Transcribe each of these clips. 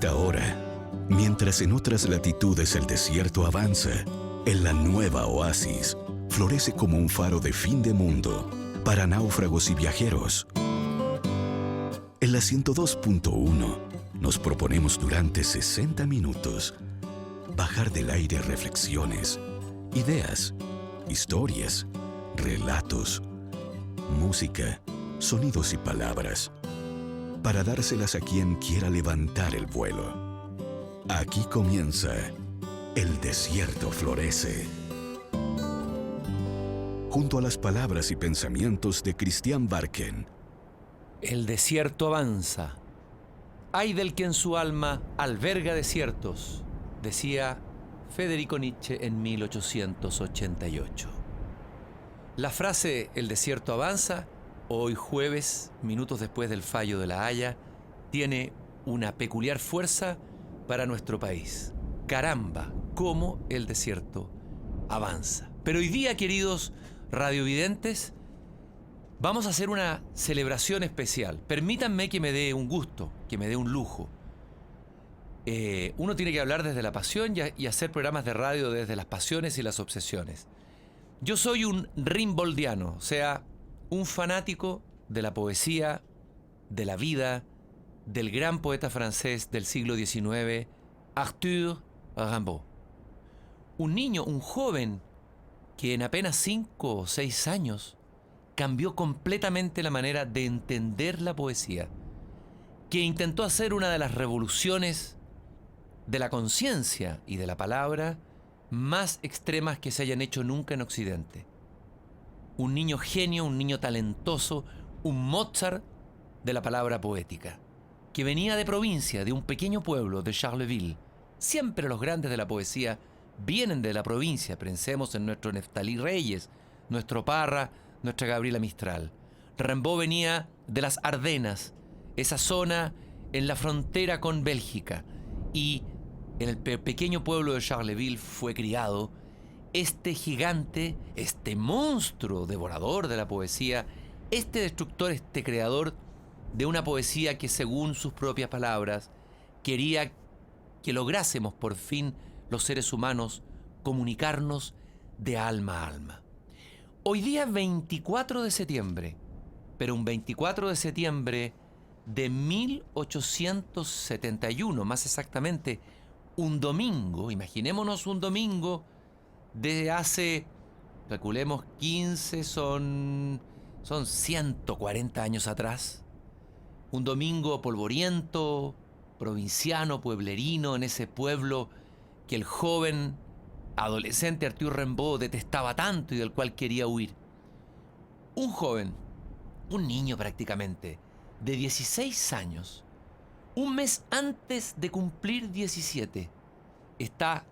esta hora, mientras en otras latitudes el desierto avanza, en la nueva oasis florece como un faro de fin de mundo para náufragos y viajeros. En la 102.1 nos proponemos durante 60 minutos bajar del aire reflexiones, ideas, historias, relatos, música, sonidos y palabras, para dárselas a quien quiera levantar el vuelo. Aquí comienza El Desierto Florece. Junto a las palabras y pensamientos de Christian Barken. El desierto avanza. Ay del que en su alma alberga desiertos, decía Federico Nietzsche en 1888. La frase "el desierto avanza", hoy jueves, minutos después del fallo de La Haya, tiene una peculiar fuerza para nuestro país. Caramba, cómo el desierto avanza. Pero hoy día, queridos radiovidentes, vamos a hacer una celebración especial. Permítanme que me dé un gusto, que me dé un lujo. Uno tiene que hablar desde la pasión y hacer programas de radio desde las pasiones y las obsesiones. Yo soy un rimboldiano, o sea, un fanático de la poesía, de la vida, del gran poeta francés del siglo XIX, Arthur Rimbaud. Un niño, un joven, que en apenas 5 o 6 años cambió completamente la manera de entender la poesía, que intentó hacer una de las revoluciones de la conciencia y de la palabra más extremas que se hayan hecho nunca en Occidente. Un niño genio, un niño talentoso, un Mozart de la palabra poética, que venía de provincia, de un pequeño pueblo de Charleville. Siempre los grandes de la poesía vienen de la provincia. Pensemos en nuestro Neftalí Reyes, nuestro Parra, nuestra Gabriela Mistral. Rimbaud venía de las Ardenas, esa zona en la frontera con Bélgica, y en el pequeño pueblo de Charleville fue criado este gigante, este monstruo devorador de la poesía, este destructor, este creador de una poesía que, según sus propias palabras, quería que lográsemos por fin los seres humanos comunicarnos de alma a alma. Hoy día 24 de septiembre, pero un 24 de septiembre de 1871, más exactamente un domingo, imaginémonos un domingo de hace, calculemos 15, son 140 años atrás. Un domingo polvoriento, provinciano, pueblerino, en ese pueblo que el joven adolescente Arthur Rimbaud detestaba tanto y del cual quería huir. Un joven, un niño prácticamente, de 16 años, un mes antes de cumplir 17, está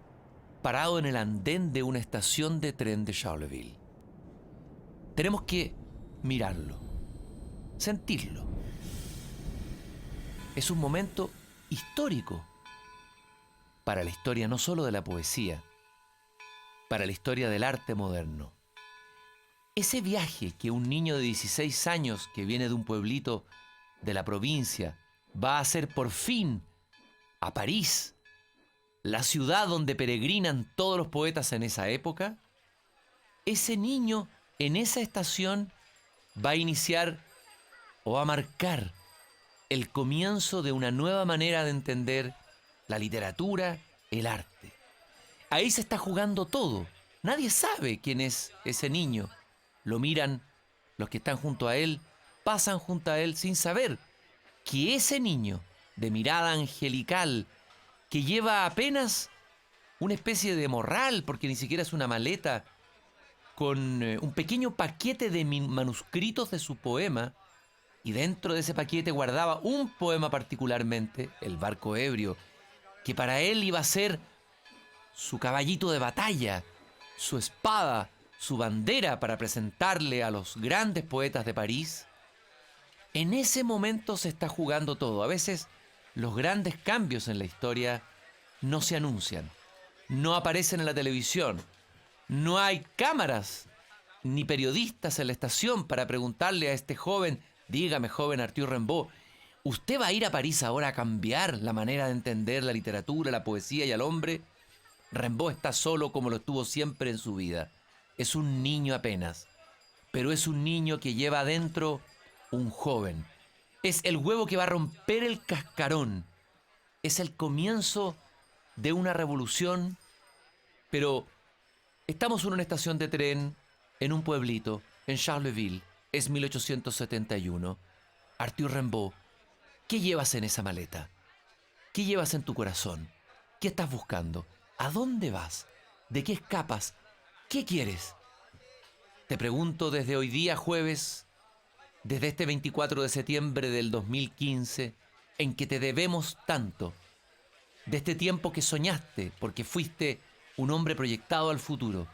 parado en el andén de una estación de tren de Charleville. Tenemos que mirarlo, sentirlo. Es un momento histórico para la historia no solo de la poesía, para la historia del arte moderno. Ese viaje que un niño de 16 años que viene de un pueblito de la provincia va a hacer por fin a París, la ciudad donde peregrinan todos los poetas en esa época, ese niño en esa estación va a iniciar o a marcar el comienzo de una nueva manera de entender la literatura, el arte. Ahí se está jugando todo. Nadie sabe quién es ese niño. Lo miran los que están junto a él, pasan junto a él sin saber que ese niño de mirada angelical, que lleva apenas una especie de morral, porque ni siquiera es una maleta, con un pequeño paquete de manuscritos de su poema, y dentro de ese paquete guardaba un poema particularmente, El barco ebrio, que para él iba a ser su caballito de batalla, su espada, su bandera para presentarle a los grandes poetas de París. En ese momento se está jugando todo. A veces los grandes cambios en la historia no se anuncian, no aparecen en la televisión, no hay cámaras ni periodistas en la estación para preguntarle a este joven, dígame, joven Arthur Rimbaud, ¿Usted va a ir a París ahora a cambiar la manera de entender la literatura, la poesía y al hombre? Rimbaud está solo como lo estuvo siempre en su vida. Es un niño apenas, pero es un niño que lleva adentro un joven. Es el huevo que va a romper el cascarón. Es el comienzo de una revolución, pero estamos en una estación de tren, en un pueblito, en Charleville. Es 1871. Arthur Rimbaud, ¿qué llevas en esa maleta? ¿Qué llevas en tu corazón? ¿Qué estás buscando? ¿A dónde vas? ¿De qué escapas? ¿Qué quieres? Te pregunto desde hoy día jueves, desde este 24 de septiembre del 2015, en que te debemos tanto, de este tiempo que soñaste porque fuiste un hombre proyectado al futuro,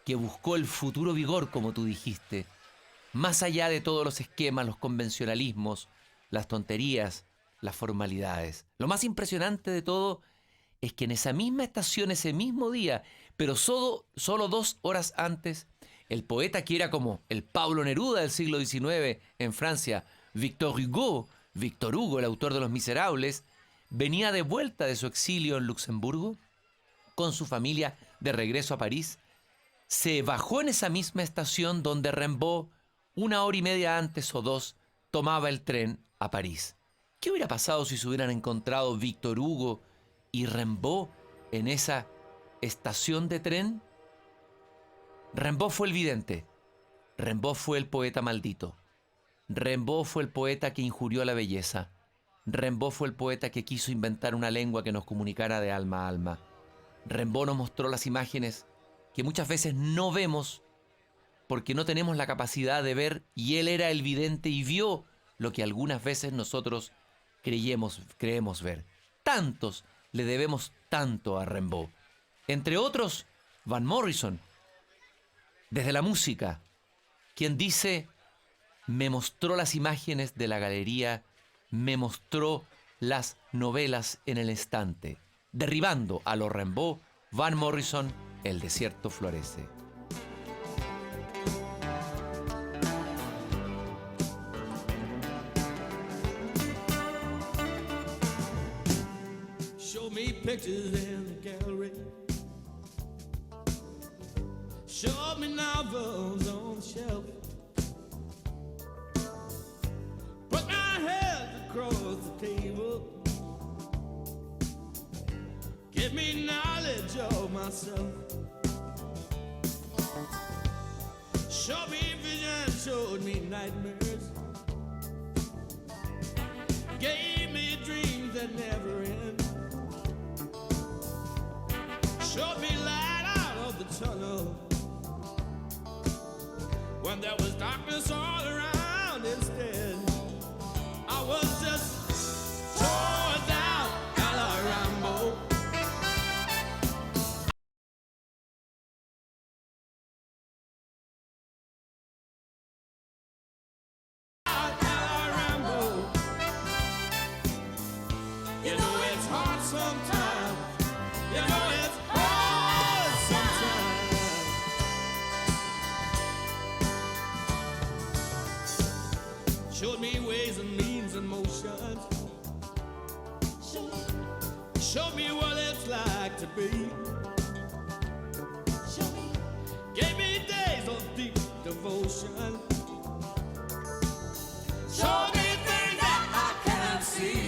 que buscó el futuro vigor, como tú dijiste, más allá de todos los esquemas, los convencionalismos, las tonterías, las formalidades. Lo más impresionante de todo es que en esa misma estación, ese mismo día, pero solo 2 horas antes, el poeta que era como el Pablo Neruda del siglo XIX en Francia, Victor Hugo, el autor de Los Miserables, venía de vuelta de su exilio en Luxemburgo, con su familia de regreso a París. Se bajó en esa misma estación donde Rimbaud, 1 hora y media antes o 2, tomaba el tren a París. ¿Qué hubiera pasado si se hubieran encontrado Victor Hugo y Rimbaud en esa estación de tren? Rimbaud fue el vidente. Rimbaud fue el poeta maldito. Rimbaud fue el poeta que injurió la belleza. Rimbaud fue el poeta que quiso inventar una lengua que nos comunicara de alma a alma. Rimbaud nos mostró las imágenes que muchas veces no vemos porque no tenemos la capacidad de ver, y él era el vidente y vio lo que algunas veces nosotros creemos ver. Tantos le debemos tanto a Rimbaud. Entre otros, Van Morrison, desde la música, quien dice: me mostró las imágenes de la galería, me mostró las novelas en el estante. Derribando a los Rimbaud, Van Morrison, El desierto florece. Show me pictures in the gallery. Show me novels on the shelf. Put my head across the table. Give me knowledge of myself. Show me vision, showed me nightmares. Gave me dreams that never end. Showed me light out of the tunnel when there was darkness all around. Instead, I was just torn down a la Rimbaud. You know it's hard sometimes. You know it's hard sometimes. Showed me ways and means and motions. Showed me what it's like to be. Gave me days of deep devotion. Showed me things that I can't see.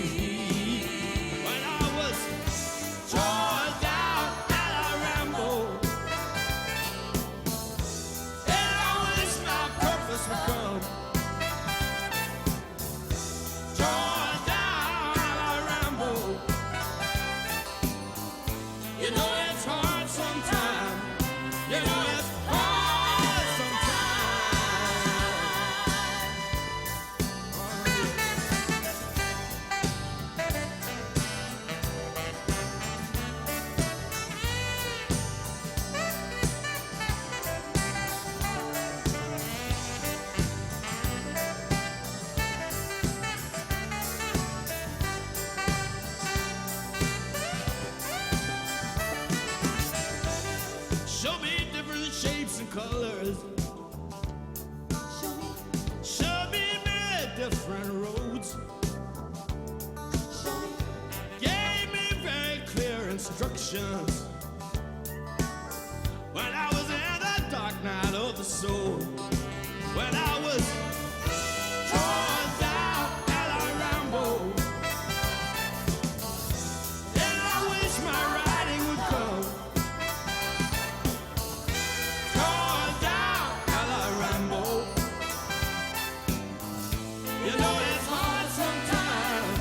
instructions. When I was in the dark night of the soul, when I was torn down at a ramble, and I wish my writing would come. Torn down at a ramble, you know it's hard sometimes.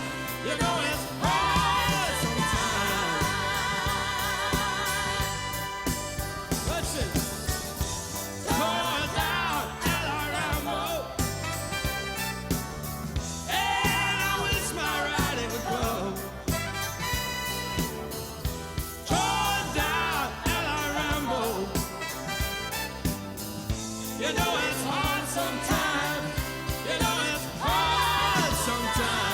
You know it's hard sometimes. Listen. Torn down at a ramble, and I wish my writing would come. Torn down at a ramble, you know it's hard sometimes. You know it's hard sometimes.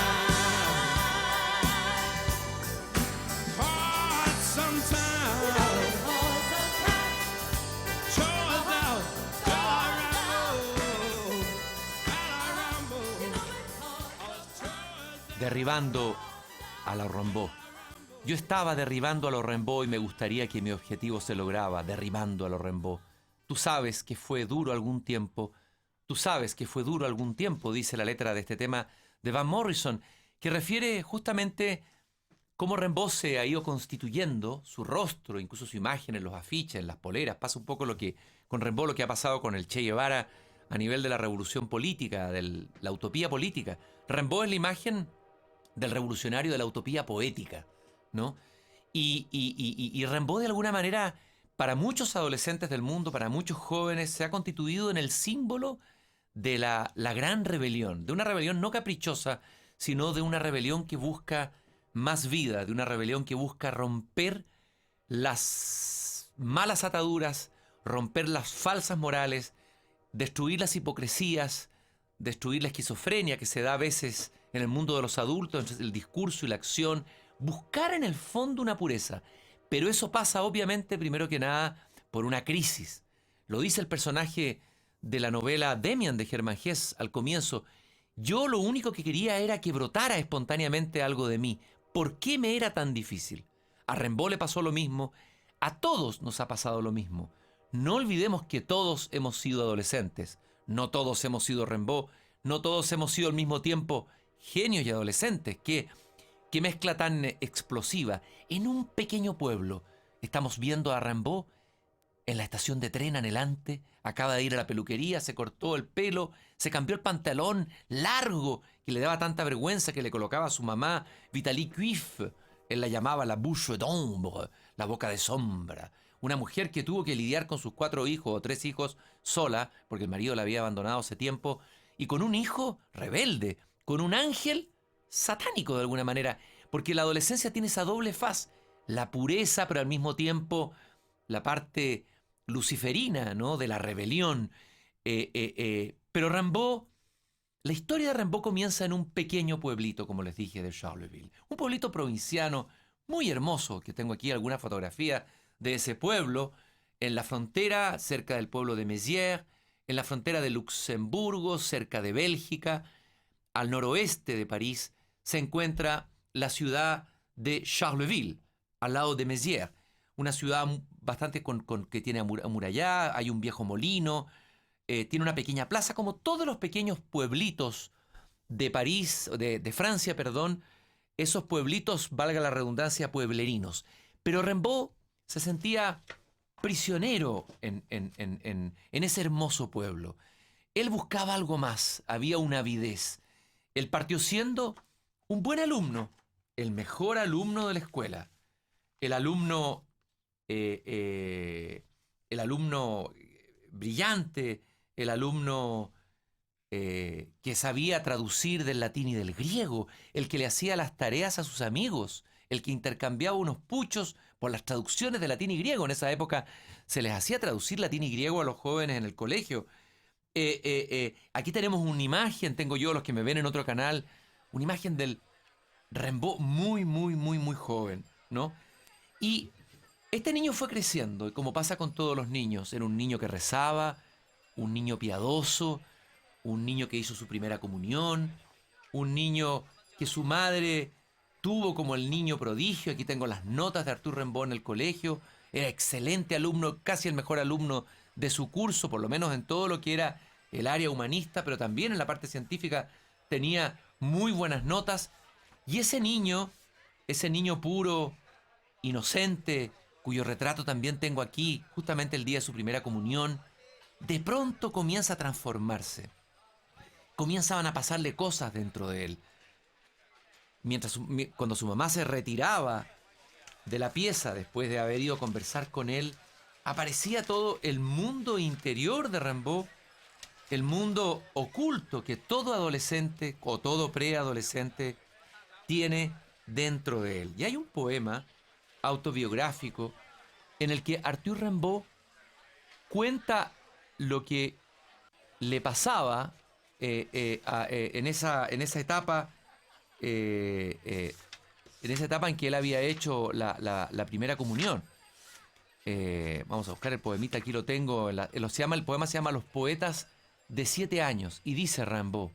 Hard sometimes. Torn down at a ramble, at a ramble. I was torn Derribando a la Rimbaud. Yo estaba derribando a los Rimbaud y me gustaría que mi objetivo se lograba, derribando a los Rimbaud. Tú sabes que fue duro algún tiempo. Tú sabes que fue duro algún tiempo, dice la letra de este tema de Van Morrison, que refiere justamente cómo Rimbaud se ha ido constituyendo, su rostro, incluso su imagen en los afiches, en las poleras. Pasa un poco con Rimbaud lo que ha pasado con el Che Guevara a nivel de la revolución política, de la utopía política. Rimbaud es la imagen del revolucionario de la utopía poética, ¿no? Y Rimbaud de alguna manera, para muchos adolescentes del mundo, para muchos jóvenes, se ha constituido en el símbolo de la gran rebelión, de una rebelión no caprichosa, sino de una rebelión que busca más vida, de una rebelión que busca romper las malas ataduras, romper las falsas morales, destruir las hipocresías, destruir la esquizofrenia que se da a veces en el mundo de los adultos, entre el discurso y la acción, buscar en el fondo una pureza. Pero eso pasa obviamente, primero que nada, por una crisis. Lo dice el personaje de la novela Demian de Hermann Hesse al comienzo. Yo lo único que quería era que brotara espontáneamente algo de mí. ¿Por qué me era tan difícil? A Rimbaud le pasó lo mismo. A todos nos ha pasado lo mismo. No olvidemos que todos hemos sido adolescentes. No todos hemos sido Rimbaud. No todos hemos sido al mismo tiempo genios y adolescentes. Qué mezcla tan explosiva. En un pequeño pueblo estamos viendo a Rimbaud en la estación de tren anhelante. Acaba de ir a la peluquería, se cortó el pelo, se cambió el pantalón largo que le daba tanta vergüenza que le colocaba a su mamá Vitalie Cuif. Él la llamaba la bouche d'ombre, la boca de sombra. Una mujer que tuvo que lidiar con sus 4 hijos o 3 hijos sola, porque el marido la había abandonado hace tiempo, y con un hijo rebelde, con un ángel satánico de alguna manera, porque la adolescencia tiene esa doble faz, la pureza, pero al mismo tiempo la parte luciferina, ¿no?, de la rebelión. Pero Rimbaud, la historia de Rimbaud comienza en un pequeño pueblito, como les dije, de Charleville. Un pueblito provinciano muy hermoso, que tengo aquí alguna fotografía de ese pueblo, en la frontera, cerca del pueblo de Mézières, en la frontera de Luxemburgo, cerca de Bélgica, al noroeste de París, se encuentra la ciudad de Charleville, al lado de Mézières. Una ciudad bastante que tiene amurallada, hay un viejo molino, tiene una pequeña plaza, como todos los pequeños pueblitos de París, de Francia, perdón, esos pueblitos, valga la redundancia, pueblerinos. Pero Rimbaud se sentía prisionero en ese hermoso pueblo. Él buscaba algo más, había una avidez. Él partió siendo un buen alumno, el mejor alumno de la escuela, el alumno brillante, el alumno que sabía traducir del latín y del griego, el que le hacía las tareas a sus amigos, el que intercambiaba unos puchos por las traducciones de latín y griego. En esa época se les hacía traducir latín y griego a los jóvenes en el colegio. Aquí tenemos una imagen, tengo yo, los que me ven en otro canal, una imagen del Rimbaud muy joven, ¿no? Y este niño fue creciendo, y como pasa con todos los niños, era un niño que rezaba, un niño piadoso, un niño que hizo su primera comunión, un niño que su madre tuvo como el niño prodigio. Aquí tengo las notas de Arthur Rimbaud en el colegio. Era excelente alumno, casi el mejor alumno de su curso, por lo menos en todo lo que era el área humanista, pero también en la parte científica tenía muy buenas notas. Y ese niño puro, inocente, cuyo retrato también tengo aquí, justamente el día de su primera comunión, de pronto comienza a transformarse. Comienzan a pasarle cosas dentro de él. Cuando su mamá se retiraba de la pieza después de haber ido a conversar con él, aparecía todo el mundo interior de Rimbaud, el mundo oculto que todo adolescente o todo preadolescente tiene dentro de él. Y hay un poema autobiográfico en el que Arthur Rimbaud cuenta lo que le pasaba en esa etapa, en esa etapa en que él había hecho la primera comunión. Vamos a buscar el poemita, aquí lo tengo. El poema se llama Los poetas de 7 años, y dice Rimbaud: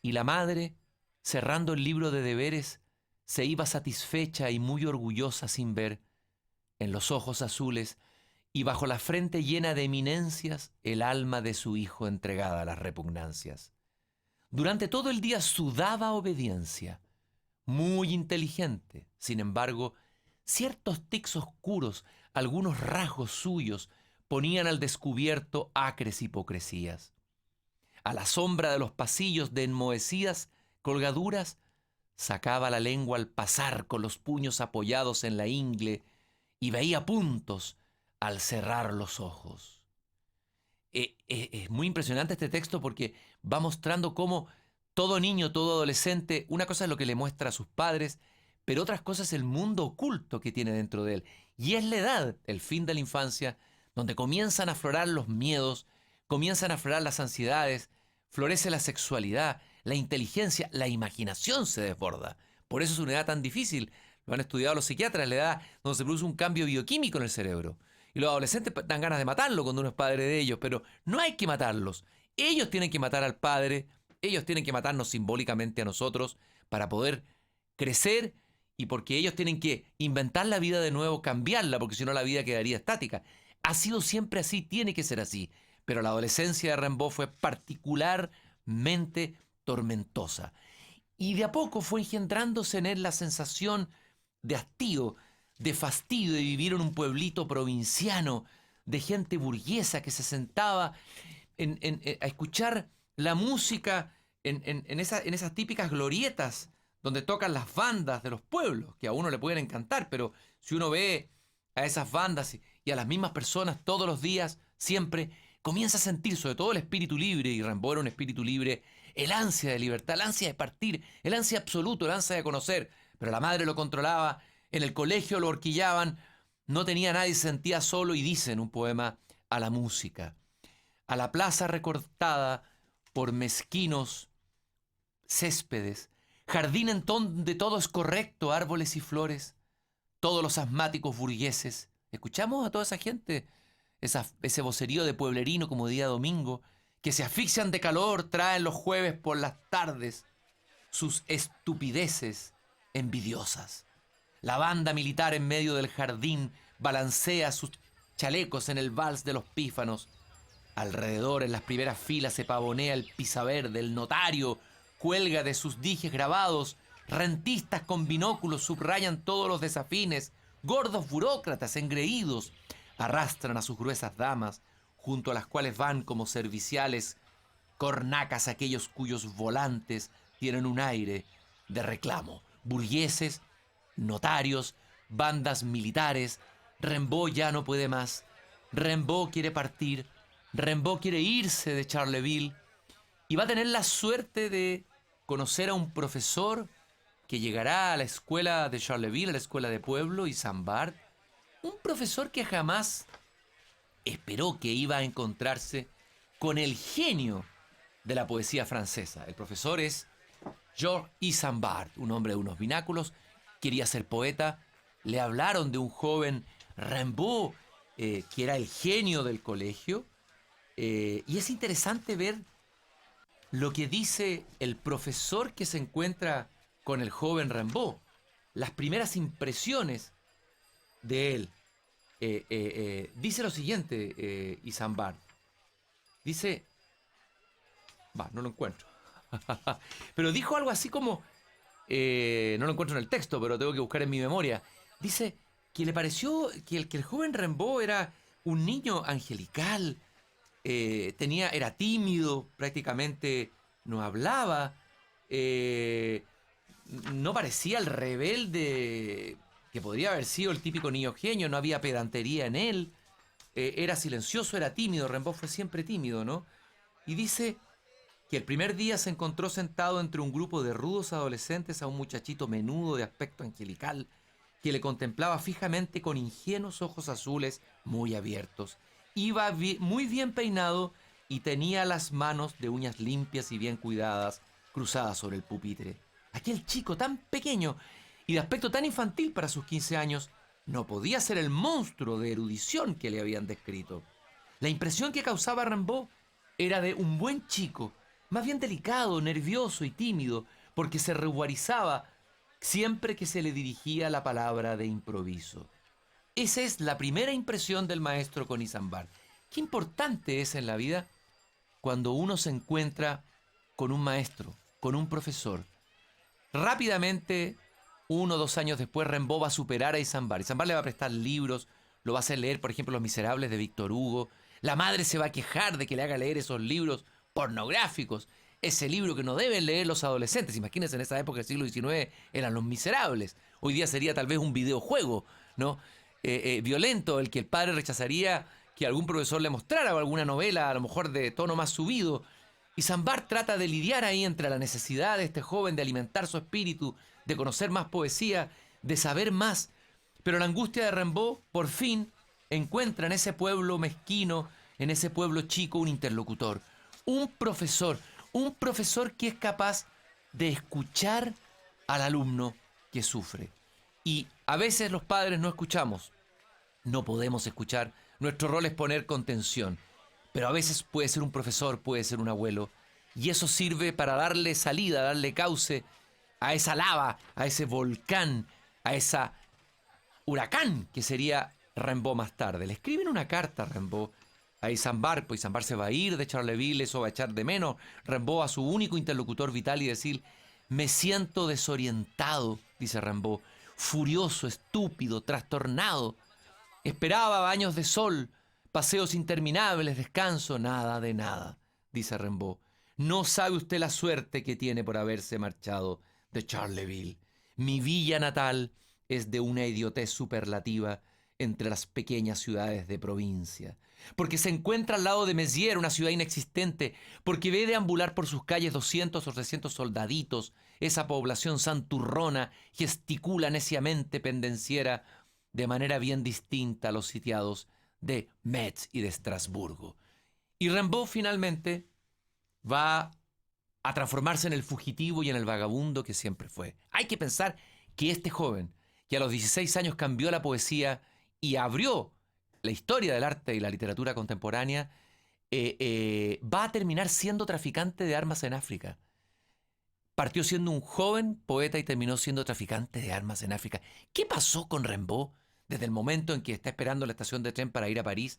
y la madre, cerrando el libro de deberes, se iba satisfecha y muy orgullosa sin ver, en los ojos azules y bajo la frente llena de eminencias, el alma de su hijo entregada a las repugnancias. Durante todo el día sudaba obediencia, muy inteligente. Sin embargo, ciertos tics oscuros, algunos rasgos suyos, ponían al descubierto acres hipocresías. A la sombra de los pasillos de enmohecidas colgaduras, sacaba la lengua al pasar con los puños apoyados en la ingle y veía puntos al cerrar los ojos. Es muy impresionante este texto porque va mostrando cómo todo niño, todo adolescente, una cosa es lo que le muestra a sus padres, pero otra cosa es el mundo oculto que tiene dentro de él. Y es la edad, el fin de la infancia, donde comienzan a aflorar los miedos, comienzan a aflorar las ansiedades, florece la sexualidad, la inteligencia, la imaginación se desborda. Por eso es una edad tan difícil. Lo han estudiado los psiquiatras, la edad donde se produce un cambio bioquímico en el cerebro. Y los adolescentes dan ganas de matarlo cuando uno es padre de ellos, pero no hay que matarlos. Ellos tienen que matar al padre, ellos tienen que matarnos simbólicamente a nosotros para poder crecer, y porque ellos tienen que inventar la vida de nuevo, cambiarla, porque si no la vida quedaría estática. Ha sido siempre así, tiene que ser así. Pero la adolescencia de Rimbaud fue particularmente tormentosa. Y de a poco fue engendrándose en él la sensación de hastío, de fastidio de vivir en un pueblito provinciano, de gente burguesa que se sentaba a escuchar la música en esas típicas glorietas donde tocan las bandas de los pueblos, que a uno le pueden encantar, pero si uno ve a esas bandas y a las mismas personas todos los días, siempre, comienza a sentir, sobre todo el espíritu libre, y Rimbaud era un espíritu libre, el ansia de libertad, el ansia de partir, el ansia absoluto, el ansia de conocer. Pero la madre lo controlaba, en el colegio lo horquillaban, no tenía nadie, se sentía solo, y dice en un poema: a la música, a la plaza recortada por mezquinos céspedes, jardín en donde todo es correcto, árboles y flores, todos los asmáticos burgueses. Escuchamos a toda esa gente, ese vocerío de pueblerino como día domingo, que se asfixian de calor, traen los jueves por las tardes sus estupideces envidiosas. La banda militar en medio del jardín balancea sus chalecos en el vals de los pífanos. Alrededor, en las primeras filas, se pavonea el pisaverde, el notario cuelga de sus dijes grabados, rentistas con binóculos subrayan todos los desafines, gordos burócratas engreídos arrastran a sus gruesas damas, junto a las cuales van como serviciales cornacas aquellos cuyos volantes tienen un aire de reclamo. Burgueses, notarios, bandas militares. Rimbaud ya no puede más. Rimbaud quiere partir. Rimbaud quiere irse de Charleville y va a tener la suerte de conocer a un profesor que llegará a la escuela de Charleville, a la escuela de pueblo, y Saint-Bart, un profesor que jamás esperó que iba a encontrarse con el genio de la poesía francesa. El profesor es Georges Saint-Bart, un hombre de unos bináculos, quería ser poeta. Le hablaron de un joven Rimbaud, que era el genio del colegio, y es interesante ver lo que dice el profesor que se encuentra con el joven Rimbaud. las primeras impresiones de él. Dice lo siguiente, Isambard. Dice... no lo encuentro. Pero dijo algo así como... no lo encuentro en el texto, pero tengo que buscar en mi memoria. Dice que le pareció que el joven Rimbaud era un niño angelical, era tímido, prácticamente no hablaba, no parecía el rebelde que podría haber sido el típico niño genio, no había pedantería en él, era silencioso, era tímido. Rimbaud fue siempre tímido, ¿no? Y dice que el primer día se encontró sentado entre un grupo de rudos adolescentes a un muchachito menudo de aspecto angelical que le contemplaba fijamente con ingenuos ojos azules muy abiertos. Iba muy bien peinado y tenía las manos de uñas limpias y bien cuidadas cruzadas sobre el pupitre. Aquel chico tan pequeño y de aspecto tan infantil para sus 15 años no podía ser el monstruo de erudición que le habían descrito. La impresión que causaba Rimbaud era de un buen chico, más bien delicado, nervioso y tímido, porque se ruborizaba siempre que se le dirigía la palabra de improviso. Esa es la primera impresión del maestro con Isambard. Qué importante es en la vida cuando uno se encuentra con un maestro, con un profesor. Rápidamente, 1 o 2 años después, Rimbaud va a superar a Isambard. Isambard le va a prestar libros, lo va a hacer leer, por ejemplo, Los Miserables de Víctor Hugo. La madre se va a quejar de que le haga leer esos libros pornográficos, ese libro que no deben leer los adolescentes. Imagínense, en esa época del siglo XIX eran Los Miserables. Hoy día sería tal vez un videojuego, ¿no? Violento, el que el padre rechazaría que algún profesor le mostrara, o alguna novela a lo mejor de tono más subido. Y Isambard trata de lidiar ahí entre la necesidad de este joven de alimentar su espíritu, de conocer más poesía, de saber más. Pero la angustia de Rimbaud, por fin, encuentra en ese pueblo mezquino, en ese pueblo chico, un interlocutor. Un profesor que es capaz de escuchar al alumno que sufre. Y a veces los padres no escuchamos, no podemos escuchar, nuestro rol es poner contención, pero a veces puede ser un profesor, puede ser un abuelo, y eso sirve para darle salida, darle cauce a esa lava, a ese volcán, a esa huracán que sería Rimbaud más tarde. Le escriben una carta a Rimbaud, a Isambard, pues Isambard se va a ir de Charleville, eso va a echar de menos Rimbaud a su único interlocutor vital y decir: me siento desorientado, dice Rimbaud, furioso, estúpido, trastornado. Esperaba años de sol, paseos interminables, descanso, nada de nada, dice Rimbaud. No sabe usted la suerte que tiene por haberse marchado de Charleville. Mi villa natal es de una idiotez superlativa entre las pequeñas ciudades de provincia, porque se encuentra al lado de Mézières, una ciudad inexistente, porque ve deambular por sus calles 200 o 300 soldaditos, esa población santurrona gesticula neciamente pendenciera, de manera bien distinta a los sitiados de Metz y de Estrasburgo. Y Rimbaud finalmente va a transformarse en el fugitivo y en el vagabundo que siempre fue. Hay que pensar que este joven, que a los 16 años cambió la poesía y abrió la historia del arte y la literatura contemporánea, va a terminar siendo traficante de armas en África. Partió siendo un joven poeta y terminó siendo traficante de armas en África. ¿Qué pasó con Rimbaud desde el momento en que está esperando la estación de tren para ir a París?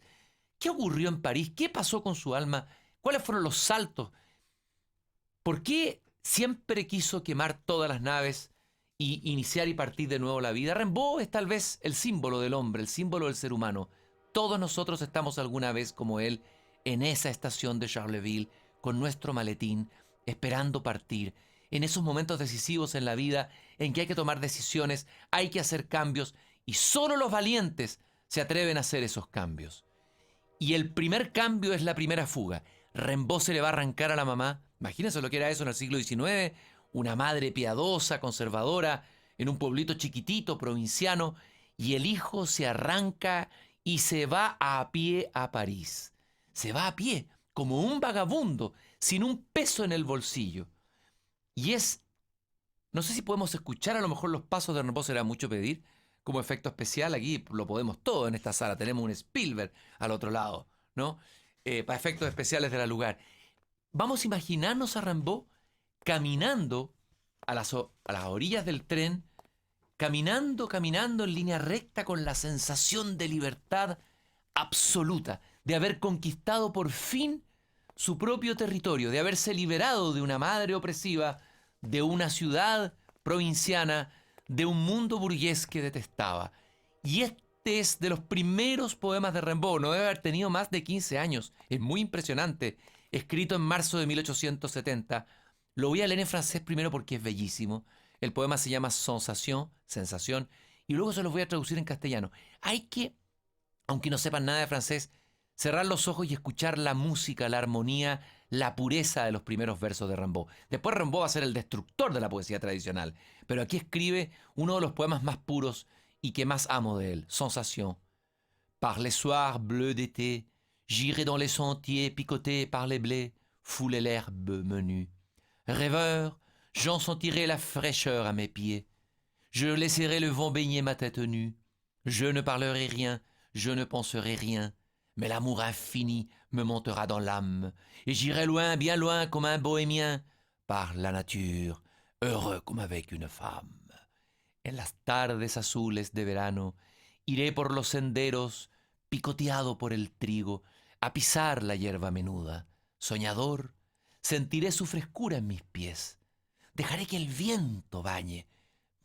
¿Qué ocurrió en París? ¿Qué pasó con su alma? ¿Cuáles fueron los saltos? ¿Por qué siempre quiso quemar todas las naves y iniciar y partir de nuevo la vida? Rimbaud es tal vez el símbolo del hombre, el símbolo del ser humano. Todos nosotros estamos alguna vez como él en esa estación de Charleville, con nuestro maletín, esperando partir, en esos momentos decisivos en la vida en que hay que tomar decisiones, hay que hacer cambios, y solo los valientes se atreven a hacer esos cambios. Y el primer cambio es la primera fuga. Rimbaud se le va a arrancar a la mamá. Imagínense lo que era eso en el siglo XIX, una madre piadosa, conservadora, en un pueblito chiquitito, provinciano, y el hijo se arranca y se va a pie a París. Se va a pie, como un vagabundo, sin un peso en el bolsillo. Y no sé si podemos escuchar a lo mejor los pasos de Rimbaud, será mucho pedir, como efecto especial. Aquí lo podemos todo en esta sala, tenemos un Spielberg al otro lado, ¿no? Para efectos especiales de la lugar. Vamos a imaginarnos a Rimbaud caminando a las orillas del tren, caminando, caminando en línea recta con la sensación de libertad absoluta, de haber conquistado por fin su propio territorio, de haberse liberado de una madre opresiva, de una ciudad provinciana, de un mundo burgués que detestaba. Y este es de los primeros poemas de Rimbaud, no debe haber tenido más de 15 años, es muy impresionante, escrito en marzo de 1870. Lo voy a leer en francés primero porque es bellísimo. El poema se llama Sensation, sensación, y luego se los voy a traducir en castellano. Hay que, aunque no sepan nada de francés, cerrar los ojos y escuchar la música, la armonía, la pureza de los primeros versos de Rimbaud. Después Rimbaud va a ser el destructor de la poesía tradicional, pero aquí escribe uno de los poemas más puros y que más amo de él, Sensation. Par les soirs bleus d'été, j'irai dans les sentiers picotés par les blés, fouler l'herbe menue. Rêveur, j'en sentirai la fraîcheur à mes pieds. Je laisserai le vent baigner ma tête nue. Je ne parlerai rien, je ne penserai rien, mais l'amour infini me montera dans l'âme, et j'irai loin, bien loin, comme un bohémien, par la nature, heureux comme avec une femme. En las tardes azules de verano, iré por los senderos, picoteado por el trigo, a pisar la hierba menuda. Soñador, sentiré su frescura en mis pies. Dejaré que el viento bañe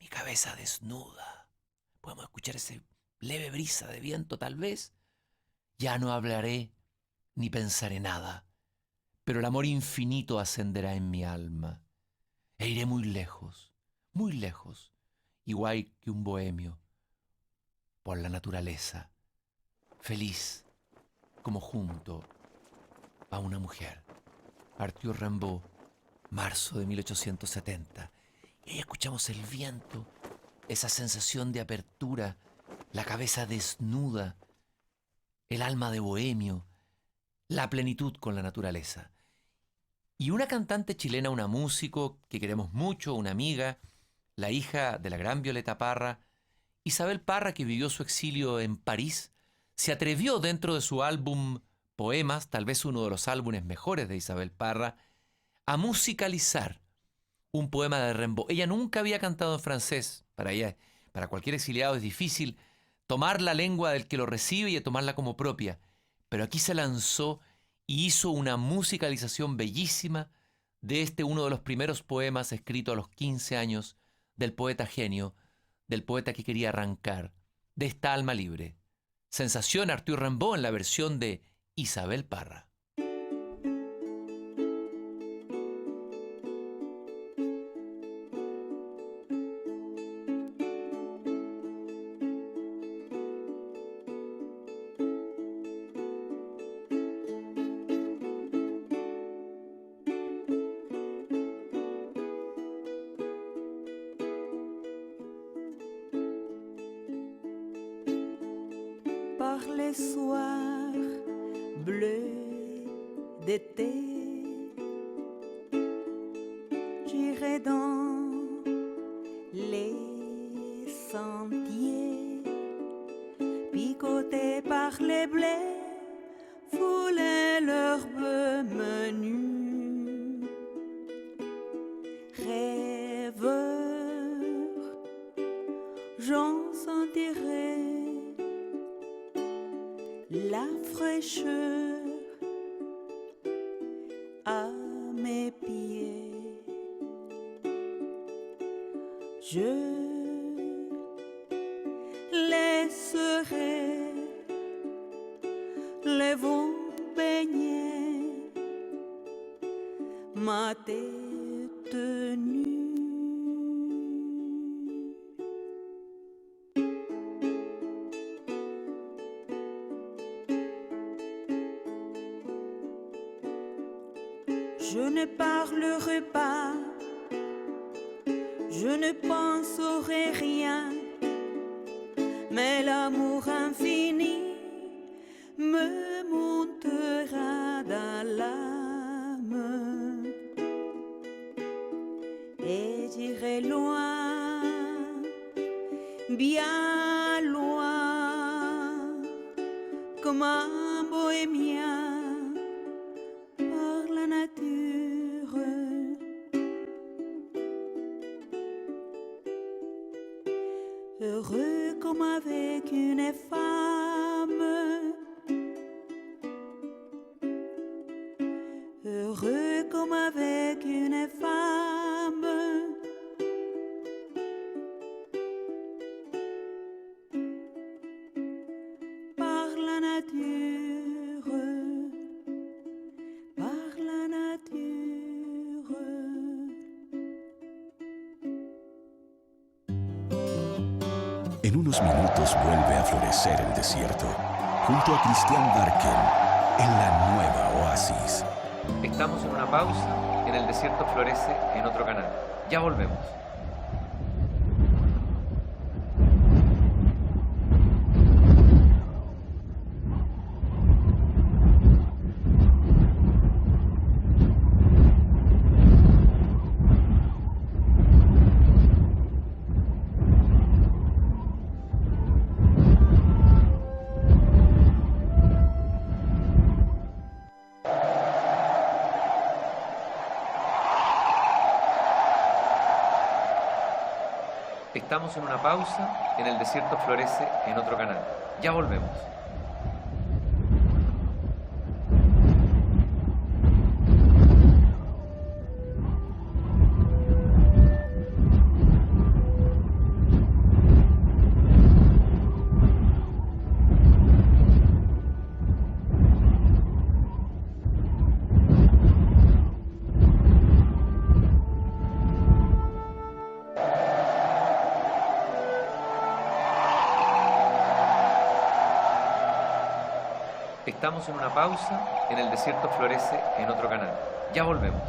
mi cabeza desnuda. Podemos escuchar ese leve brisa de viento tal vez. Ya no hablaré ni pensaré nada, pero el amor infinito ascenderá en mi alma. E iré muy lejos, igual que un bohemio, por la naturaleza, feliz como junto a una mujer. Arthur Rimbaud, marzo de 1870. Y ahí escuchamos el viento, esa sensación de apertura, la cabeza desnuda, el alma de bohemio, la plenitud con la naturaleza. Y una cantante chilena, una músico que queremos mucho, una amiga, la hija de la gran Violeta Parra, Isabel Parra, que vivió su exilio en París, se atrevió dentro de su álbum Poemas, tal vez uno de los álbumes mejores de Isabel Parra, a musicalizar un poema de Rimbaud. Ella nunca había cantado en francés. Para ella, para cualquier exiliado es difícil tomar la lengua del que lo recibe y tomarla como propia. Pero aquí se lanzó y hizo una musicalización bellísima de uno de los primeros poemas escritos a los 15 años del poeta genio, del poeta que quería arrancar, de esta alma libre. Sensación Arthur Rimbaud en la versión de Isabel Parra. Par les soirs bleus d'été, j'irai dans les sentiers, picotés par les blés, fouler l'herbe menue. Rêveur, j'en sentirai la fraîcheur à mes pieds. Je laisserai le vent baigner ma tête nue. Je ne parlerai pas, je ne penserai rien, mais l'amour infini me montera dans l'âme. Et j'irai loin, bien loin, comme un bohémien. avec une femme, heureux comme avec une femme. Par la nature, par la nature. En unos minutos vuelve a florecer el desierto, junto a Christian Barken, en la nueva Oasis. Estamos en una pausa, en el desierto florece en otro canal. Ya volvemos. Estamos en una pausa, en el desierto florece en otro canal. Ya volvemos. Estamos en una pausa, en el desierto florece en otro canal. Ya volvemos.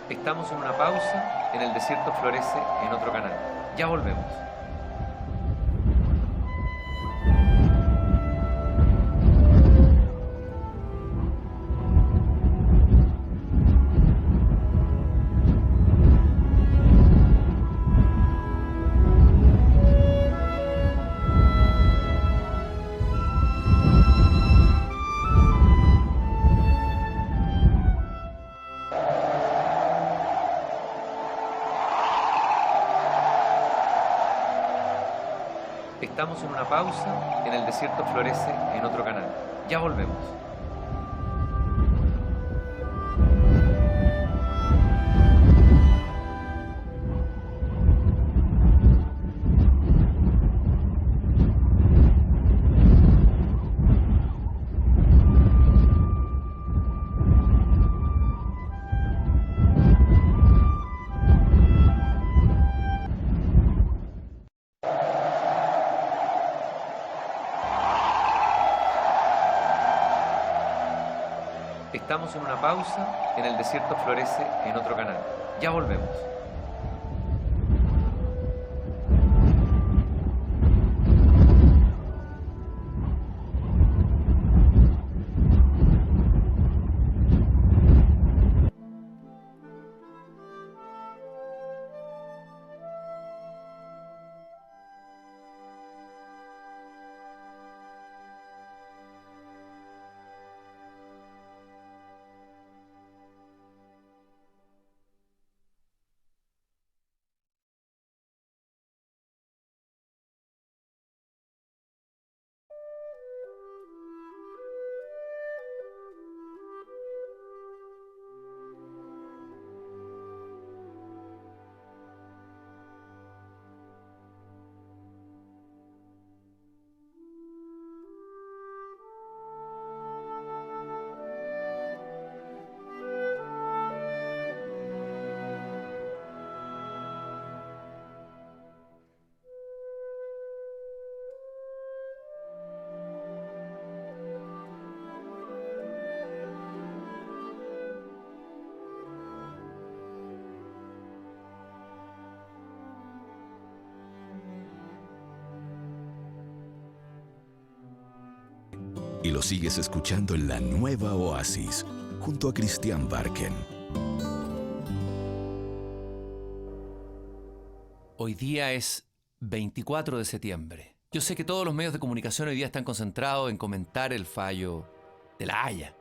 Estamos en una pausa, en el desierto florece en otro canal. Ya volvemos. Estamos en una pausa, en el desierto florece en otro canal. Ya volvemos. Estamos en una pausa, en el desierto florece en otro canal. Ya volvemos. y lo sigues escuchando en la nueva Oasis, junto a Christian Barken. Hoy día es 24 de septiembre. Yo sé que todos los medios de comunicación hoy día están concentrados en comentar el fallo de La Haya.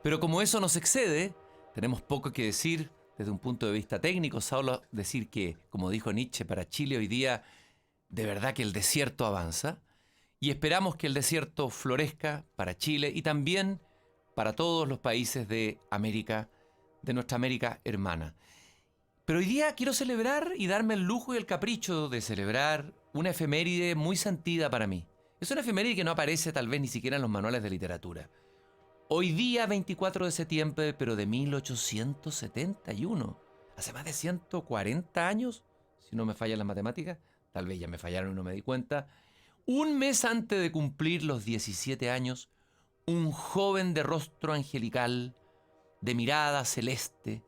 Pero como eso nos excede, tenemos poco que decir desde un punto de vista técnico. Solo decir que, como dijo Nietzsche, para Chile hoy día de verdad que el desierto avanza. Y esperamos que el desierto florezca para Chile y también para todos los países de América, de nuestra América hermana. Pero hoy día quiero celebrar y darme el lujo y el capricho de celebrar una efeméride muy sentida para mí. Es una efeméride que no aparece tal vez ni siquiera en los manuales de literatura. Hoy día, 24 de septiembre, pero de 1871, hace más de 140 años, si no me fallan las matemáticas, tal vez ya me fallaron y no me di cuenta, un mes antes de cumplir los 17 años, un joven de rostro angelical, de mirada celeste,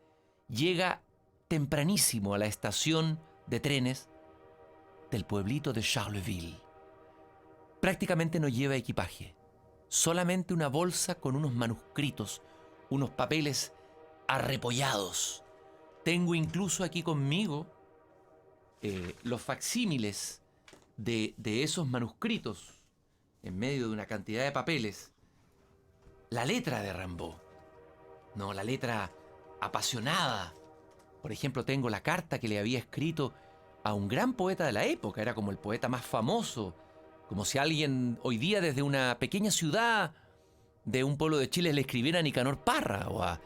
llega tempranísimo a la estación de trenes del pueblito de Charleville. Prácticamente no lleva equipaje, solamente una bolsa con unos manuscritos, unos papeles arrepollados. Tengo incluso aquí conmigo los facsímiles de esos manuscritos, en medio de una cantidad de papeles. La letra de Rimbaud, no, la letra apasionada. Por ejemplo, tengo la carta que le había escrito a un gran poeta de la época, era como el poeta más famoso, como si alguien hoy día desde una pequeña ciudad de un pueblo de Chile le escribiera a Nicanor Parra o a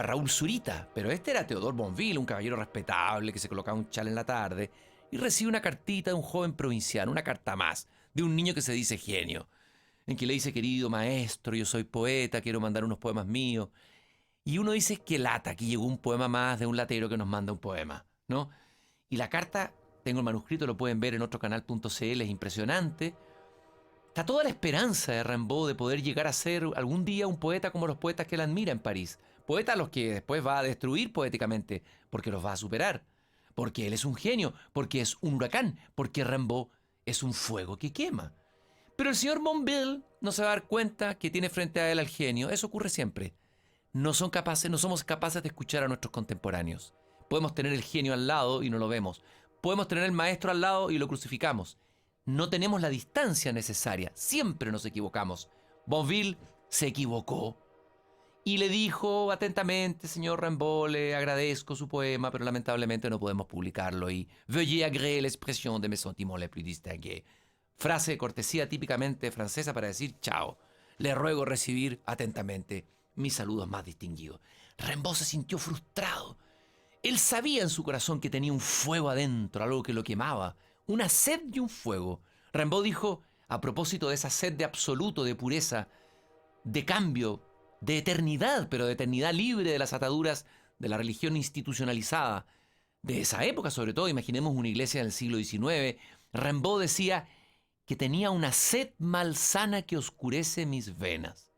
Raúl Zurita. Pero este era Teodor Bonville, un caballero respetable que se colocaba un chal en la tarde y recibe una cartita de un joven provinciano, una carta más, de un niño que se dice genio, en que le dice: querido maestro, yo soy poeta, quiero mandar unos poemas míos. Y uno dice: qué lata, aquí llegó un poema más de un latero que nos manda un poema, ¿no? Y la carta, tengo el manuscrito, lo pueden ver en otro canal.cl, es impresionante. Está toda la esperanza de Rimbaud de poder llegar a ser algún día un poeta como los poetas que él admira en París. Poetas a los que después va a destruir poéticamente, porque los va a superar. Porque él es un genio, porque es un huracán, porque Rimbaud es un fuego que quema. Pero el señor Bonville no se va a dar cuenta que tiene frente a él al genio. Eso ocurre siempre. No somos capaces de escuchar a nuestros contemporáneos. Podemos tener el genio al lado y no lo vemos. Podemos tener el maestro al lado y lo crucificamos. No tenemos la distancia necesaria. Siempre nos equivocamos. Bonville se equivocó y le dijo atentamente: señor Rimbaud, le agradezco su poema, pero lamentablemente no podemos publicarlo y veuillez agréer l'expression de mes sentiments les plus distingués. Frase de cortesía típicamente francesa para decir chao. Le ruego recibir atentamente mis saludos más distinguidos. Rimbaud se sintió frustrado. Él sabía en su corazón que tenía un fuego adentro, algo que lo quemaba, una sed y un fuego. Rimbaud dijo, a propósito de esa sed de absoluto, de pureza, de cambio, de eternidad, pero de eternidad libre de las ataduras de la religión institucionalizada, de esa época sobre todo, imaginemos una iglesia del siglo XIX, Rimbaud decía que tenía una sed malsana que oscurece mis venas.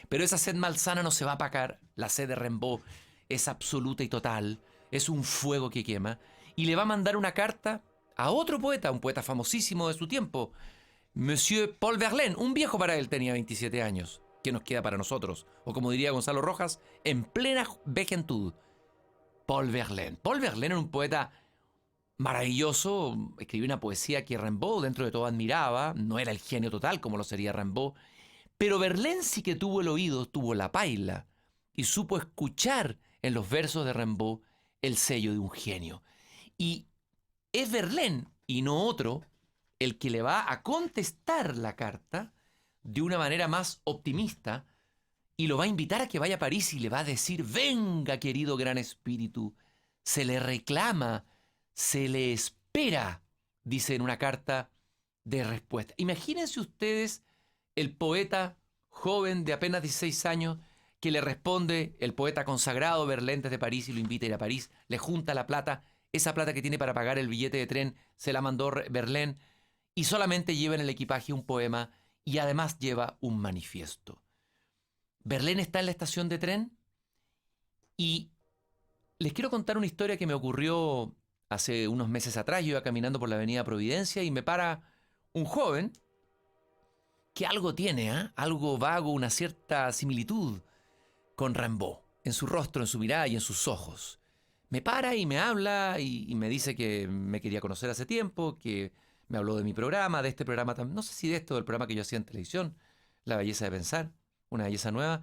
Pero esa sed malsana no se va a apagar. La sed de Rimbaud es absoluta y total, es un fuego que quema, y le va a mandar una carta a otro poeta, un poeta famosísimo de su tiempo, Monsieur Paul Verlaine, un viejo para él, tenía 27 años. ¿Qué nos queda para nosotros? O como diría Gonzalo Rojas, en plena vejentud. Paul Verlaine. Paul Verlaine era un poeta maravilloso, escribió una poesía que Rimbaud dentro de todo admiraba, no era el genio total como lo sería Rimbaud, pero Verlaine sí que tuvo el oído, tuvo la paila, y supo escuchar en los versos de Rimbaud el sello de un genio. Y es Verlaine, y no otro, el que le va a contestar la carta de una manera más optimista y lo va a invitar a que vaya a París y le va a decir: venga, querido gran espíritu, se le reclama, se le espera, dice en una carta de respuesta. Imagínense ustedes el poeta joven de apenas 16 años que le responde, el poeta consagrado Verlaine desde París, y lo invita a ir a París, le junta la plata, esa plata que tiene para pagar el billete de tren se la mandó Verlaine, y solamente lleva en el equipaje un poema y además lleva un manifiesto. Verlaine está en la estación de tren y les quiero contar una historia que me ocurrió hace unos meses atrás. Yo iba caminando por la avenida Providencia y me para un joven que algo tiene, algo vago, una cierta similitud con Rimbaud, en su rostro, en su mirada y en sus ojos. Me para y me habla y me dice que me quería conocer hace tiempo, que me habló de mi programa, de este programa también, no sé si de esto, del programa que yo hacía en televisión, La Belleza de Pensar, una belleza nueva,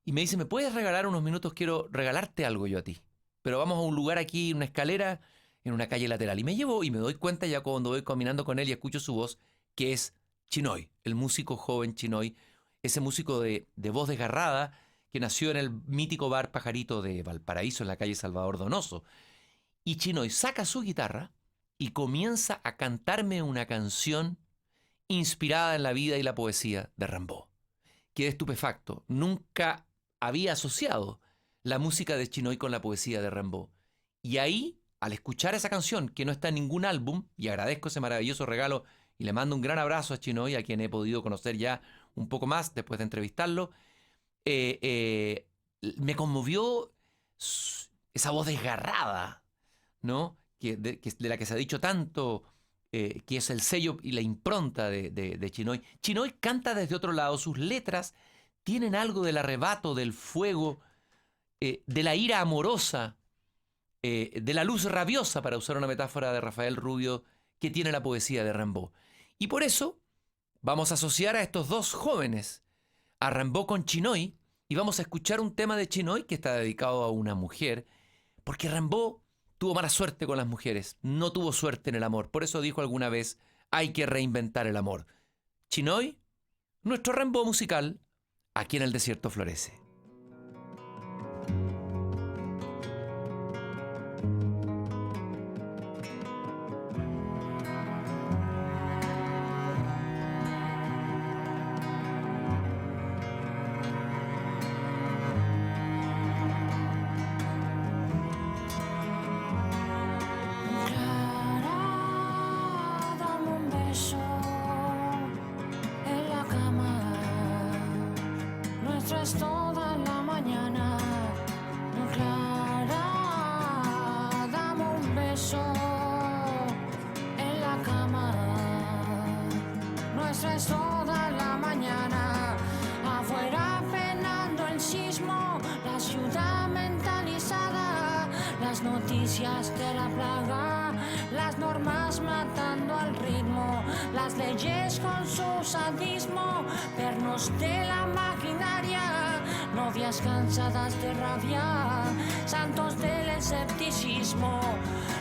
y me dice, ¿me puedes regalar unos minutos? Quiero regalarte algo yo a ti, pero vamos a un lugar aquí, una escalera, en una calle lateral. Y me llevo y me doy cuenta ya cuando voy caminando con él y escucho su voz, que es Chinoy, el músico joven Chinoy, ese músico de voz desgarrada que nació en el mítico bar Pajarito de Valparaíso, en la calle Salvador Donoso. Y Chinoy saca su guitarra y comienza a cantarme una canción inspirada en la vida y la poesía de Rimbaud. Quedé estupefacto. Nunca había asociado la música de Chinoy con la poesía de Rimbaud. Y ahí, al escuchar esa canción, que no está en ningún álbum, y agradezco ese maravilloso regalo y le mando un gran abrazo a Chinoy, a quien he podido conocer ya un poco más después de entrevistarlo, me conmovió esa voz desgarrada, ¿no? De la que se ha dicho tanto, que es el sello y la impronta de Chinoy. Chinoy canta desde otro lado, sus letras tienen algo del arrebato, del fuego, de la ira amorosa, de la luz rabiosa, para usar una metáfora de Rafael Rubio, que tiene la poesía de Rimbaud. Y por eso vamos a asociar a estos dos jóvenes, a Rimbaud con Chinoy, y vamos a escuchar un tema de Chinoy que está dedicado a una mujer, porque Rimbaud tuvo mala suerte con las mujeres, no tuvo suerte en el amor. Por eso dijo alguna vez, hay que reinventar el amor. Chinoy, nuestro Rimbaud musical, aquí en el desierto florece. Es toda la mañana, Clara, dame un beso en la cama. Nuestra es toda la mañana, afuera penando el sismo, la ciudad mentalizada, las noticias de la plaga, las normas matando al ritmo, las leyes con su sadismo, pernos de la maquinaria, novias cansadas de rabia, santos del escepticismo,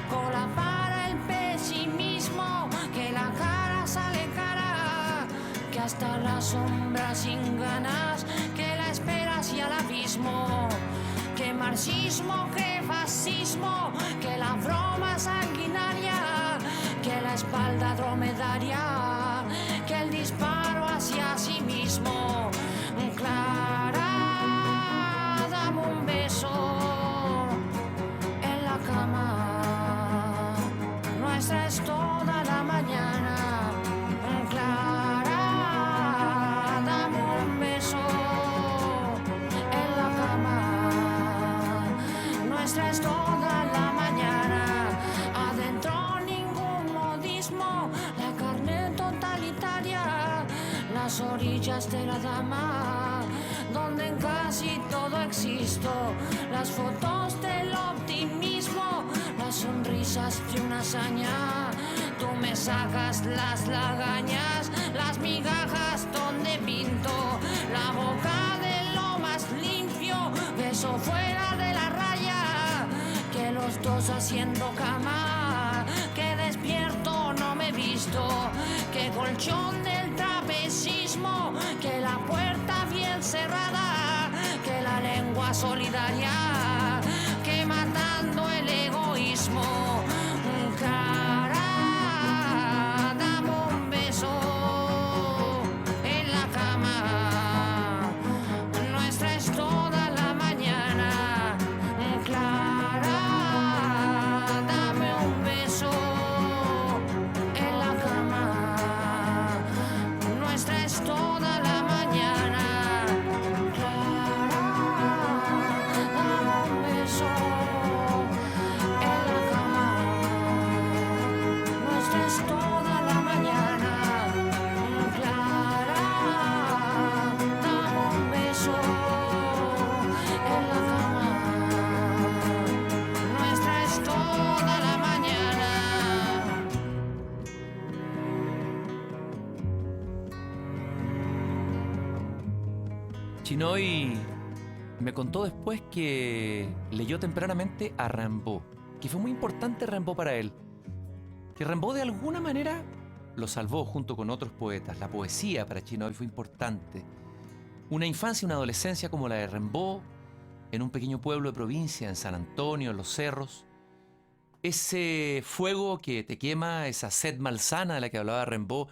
cola para el pesimismo, que la cara sale cara, que hasta la sombra sin ganas, que la espera hacia el abismo, que marxismo, que fascismo, que la broma sanguinaria, que la espalda dromedaria, que el disparo hacia sí mismo. Clara, dame un beso en la cama, nuestra es toda la mañana. Clara, dame un beso en la cama, nuestra es toda la mañana. Adentro ningún modismo, la carne totalitaria, las orillas de la dama, donde en casi todo existo, las fotos del optimismo, las sonrisas de una hazaña, tú me sacas las lagañas, las migajas donde pinto, la boca de lo más limpio, beso fuera de la raya, que los dos haciendo cama, que despierto no me he visto, que colchón del trapecismo, que la puerta bien cerrada, que la lengua solidaria, que matando el egoísmo. Cara, dame un beso en la cama, nuestra es toda la mañana. Clara, dame un beso en la cama, nuestra es toda la mañana. Clara, dame un beso en la cama, nuestra es toda la mañana. Clara, Chinoy me contó después que leyó tempranamente a Rimbaud, que fue muy importante Rimbaud para él, que Rimbaud de alguna manera lo salvó junto con otros poetas. La poesía para Chinoy fue importante. Una infancia, una adolescencia como la de Rimbaud, en un pequeño pueblo de provincia, en San Antonio, en los cerros. Ese fuego que te quema, esa sed malsana de la que hablaba Rimbaud,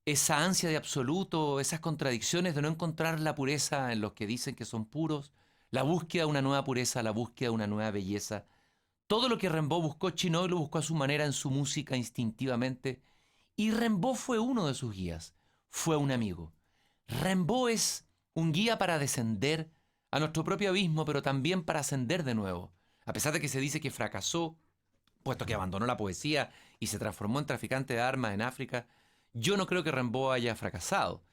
esa ansia de absoluto, esas contradicciones de no encontrar la pureza en los que dicen que son puros, la búsqueda de una nueva pureza, la búsqueda de una nueva belleza. Todo lo que Rimbaud buscó, Chinoy lo buscó a su manera, en su música, instintivamente. Y Rimbaud fue uno de sus guías, fue un amigo. Rimbaud es un guía para descender a nuestro propio abismo, pero también para ascender de nuevo. A pesar de que se dice que fracasó, puesto que abandonó la poesía y se transformó en traficante de armas en África, yo no creo que Rimbaud haya fracasado.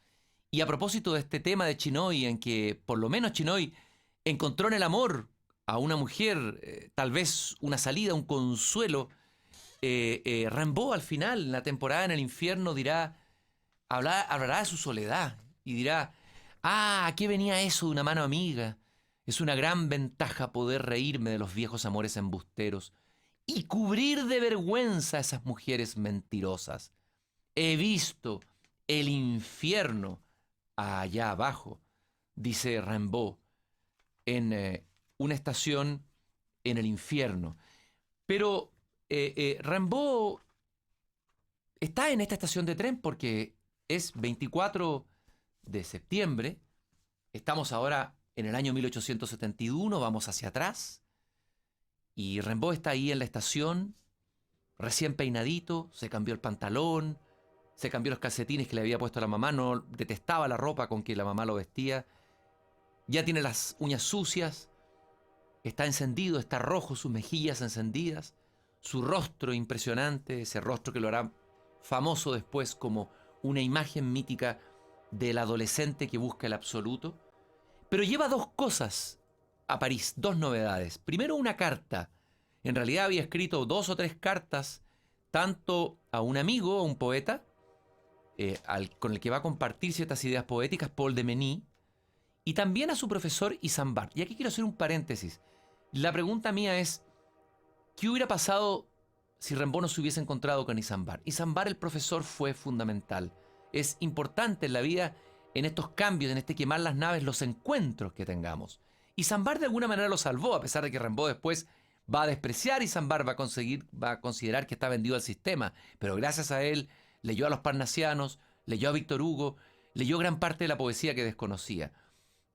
Y a propósito de este tema de Chinoy, en que por lo menos Chinoy encontró en el amor a una mujer, tal vez una salida, un consuelo, Rimbaud al final, en la temporada en el infierno, hablará de su soledad y dirá: ah, ¿a qué venía eso de una mano amiga? Es una gran ventaja poder reírme de los viejos amores embusteros y cubrir de vergüenza a esas mujeres mentirosas. He visto el infierno allá abajo, dice Rimbaud, en una estación en el infierno. Pero Rimbaud está en esta estación de tren porque es 24 de septiembre, estamos ahora en el año 1871, vamos hacia atrás, y Rimbaud está ahí en la estación, recién peinadito, se cambió el pantalón, se cambió los calcetines que le había puesto a la mamá, no detestaba la ropa con que la mamá lo vestía, ya tiene las uñas sucias, está encendido, está rojo, sus mejillas encendidas, su rostro impresionante, ese rostro que lo hará famoso después como una imagen mítica del adolescente que busca el absoluto. Pero lleva dos cosas a París, dos novedades. Primero, una carta. En realidad había escrito 2 o 3 cartas, tanto a un amigo, a un poeta, con el que va a compartir ciertas ideas poéticas, Paul de Meny, y también a su profesor Isambard. Y aquí quiero hacer un paréntesis. La pregunta mía es: ¿qué hubiera pasado si Rimbaud no se hubiese encontrado con Isambard? Isambard, el profesor, fue fundamental. Es importante en la vida, en estos cambios, en este quemar las naves, los encuentros que tengamos. Isambard de alguna manera lo salvó, a pesar de que Rimbaud después va a despreciar. Isambard va a considerar que está vendido al sistema, pero gracias a él leyó a los parnasianos, leyó a Víctor Hugo, leyó gran parte de la poesía que desconocía.